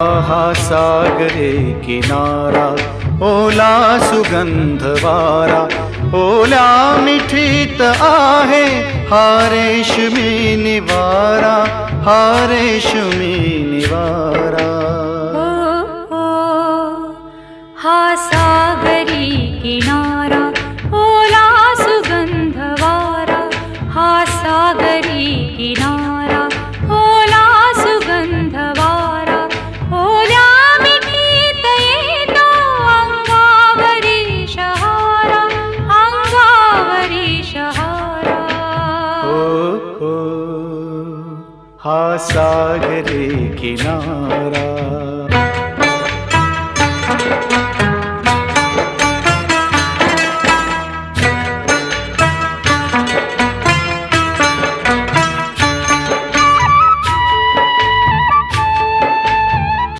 हा सागरे किनारा, ओला सुगंध वारा, ओल्या मिठीत आहे हा रेशमी निवारा, हा रेशमी निवारा. हा सागरी किनारा, ओला सुगंध वारा, हा सागरी किनारा, ओला सुगंध वारा, ओल्या मिठीत येतो अंगावरी शहारा, अंगावरी शहारा. हो, हा सागरी किनारा.